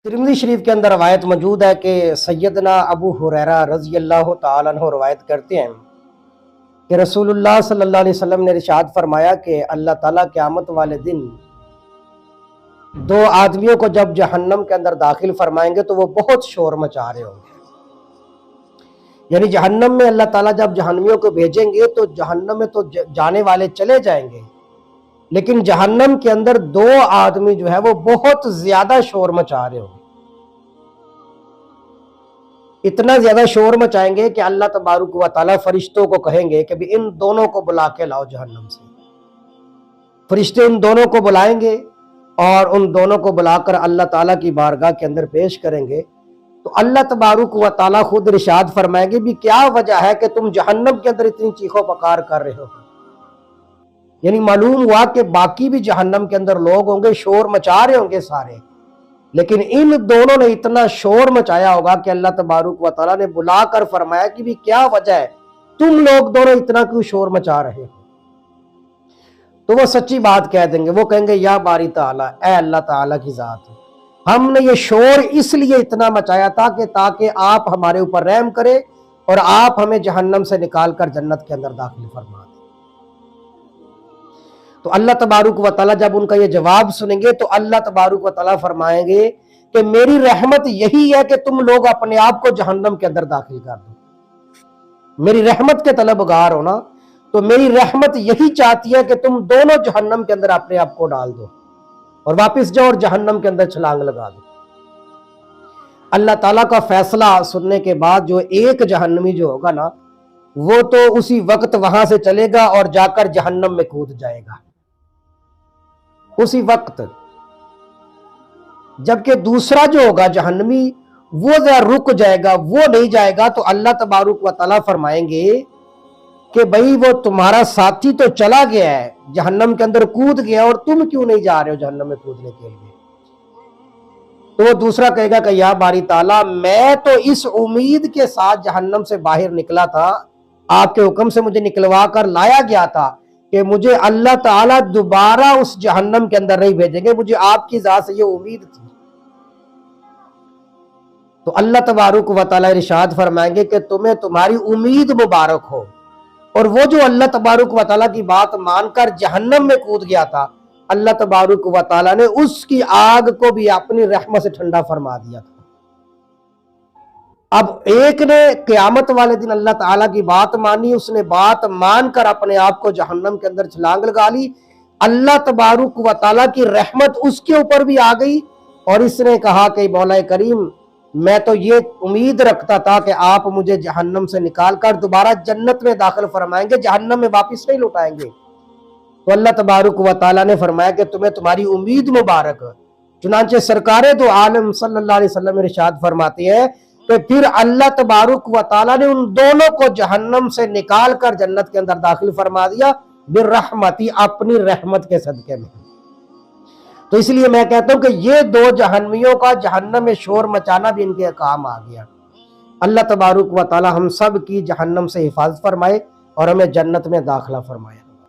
Tirmidhi शरीफ के अंदर रवायत मौजूद है कि सैयदना अबू हुरैरा रज़ी अल्लाह तआला अन्हु रवायत करते हैं कि रसूलुल्लाह सल्लल्लाहु अलैहि वसल्लम ने इरशाद फरमाया कि अल्लाह ताला क़यामत वाले दिन दो आदमियों को जब जहन्नम के अंदर दाखिल फरमाएंगे तो वो बहुत शोर मचा रहे होंगे। यानी जहन्नम में अल्लाह ताला जब जहन्नमियों को भेजेंगे तो जहन्नम में तो जाने वाले चले जाएंगे, लेकिन जहन्नम के अंदर दो आदमी जो है वो बहुत ज्यादा शोर मचा रहे होंगे। इतना ज्यादा शोर मचाएंगे कि अल्लाह तबारुक व तआला फरिश्तों को कहेंगे कि भी इन दोनों को बुला के लाओ जहन्नम से। फरिश्ते उन दोनों को बुलाएंगे और उन दोनों को बुलाकर अल्लाह ताला की बारगाह के अंदर पेश करेंगे। तो अल्लाह तबारुक व तआला खुद इरशाद फरमाएंगे भी क्या वजह है कि तुम जहन्नम के अंदर इतनी चीखों पकार कर रहे हो। यानी मालूम हुआ कि बाकी भी जहन्नम के अंदर लोग होंगे, शोर मचा रहे होंगे सारे, लेकिन इन दोनों ने इतना शोर मचाया होगा कि अल्लाह तबारुक व तआला ने बुलाकर फरमाया कि भी क्या वजह है, तुम लोग दोनों इतना क्यों शोर मचा रहे हो। तो वो सच्ची बात कह देंगे, वो कहेंगे या बारी ताला, ऐ अल्लाह ताला की जात, हमने ये शोर इसलिए इतना मचाया था कि ताकि आप हमारे ऊपर रहम करें और आप हमें जहन्नम से निकाल कर जन्नत के अंदर दाखिल फरमा दें। तो अल्लाह तबारुक व तआला जब उनका ये जवाब सुनेंगे तो अल्लाह तबारुक व तआला फरमाएंगे कि मेरी रहमत यही है कि तुम लोग अपने आप को जहन्नम के अंदर दाखिल कर दो। मेरी रहमत के तलबगार हो ना, तो मेरी रहमत यही चाहती है कि तुम दोनों जहन्नम के अंदर अपने आप को डाल दो और वापस जाओ और जहन्नम के अंदर छलांग लगा दो। अल्लाह ताला का फैसला सुनने के बाद जो एक जहन्नमी जो होगा ना, वो तो उसी वक्त वहां से चलेगा और जाकर जहन्नम में कूद जाएगा उसी वक्त। जबकि दूसरा जो होगा जहन्नमी, वो जरा रुक जाएगा, वो नहीं जाएगा। तो अल्लाह तबारुक व तआला फरमाएंगे कि भाई वो तुम्हारा साथी तो चला गया है, जहन्नम के अंदर कूद गया, और तुम क्यों नहीं जा रहे हो जहन्नम में कूदने के लिए। तो वो दूसरा कहेगा कि या बारी ताला, मैं तो इस उम्मीद के साथ जहन्नम से बाहर निकला था, आपके हुक्म से मुझे निकलवा कर लाया गया था कि मुझे अल्लाह ताला दोबारा उस जहन्नम के अंदर नहीं भेजेंगे, मुझे आपकी ज़ात से ये उम्मीद थी। तो अल्लाह तबारुक व तआला इरशाद फरमाएंगे कि तुम्हें तुम्हारी उम्मीद मुबारक हो। और वो जो अल्लाह तबारुक व तआला की बात मानकर जहन्नम में कूद गया था, अल्लाह तबारुक व तआला ने उसकी आग को भी अपनी रहमत से ठंडा फरमा दिया था। अब एक ने क़यामत वाले दिन अल्लाह ताला की बात मानी, उसने बात मानकर अपने आप को जहन्नम के अंदर छलांग लगा ली। अल्लाह तबारुक व तआला की रहमत उसके ऊपर भी आ गई और इसने कहा कि मौला करीम, मैं तो ये उम्मीद रखता था कि आप मुझे जहन्नम से निकाल कर दोबारा जन्नत में दाखिल फरमाएंगे, जहन्नम में वापस नहीं लौटाएंगे। तो अल्लाह तबारुक व तआला ने फरमाया कि तुम्हें तुम्हारी उम्मीद मुबारक। चुनांचे सरकारे दो आलम सल्लल्लाहु अलैहि वसल्लम इरशाद फरमाते हैं कि फिर अल्लाह तबारुक व तआला ने उन दोनों को जहन्नम से निकाल कर जन्नत के अंदर दाखिल फरमा दिया बिर्रहमती, अपनी रहमत के सदके में। तो इसलिए मैं कहता हूं कि ये दो जहन्नमियों का जहन्नम में शोर मचाना भी इनके काम आ गया। अल्लाह तबारुक व तआला हम सब की जहन्नम से हिफाजत फरमाए और हमें जन्नत में दाखिला फरमाए।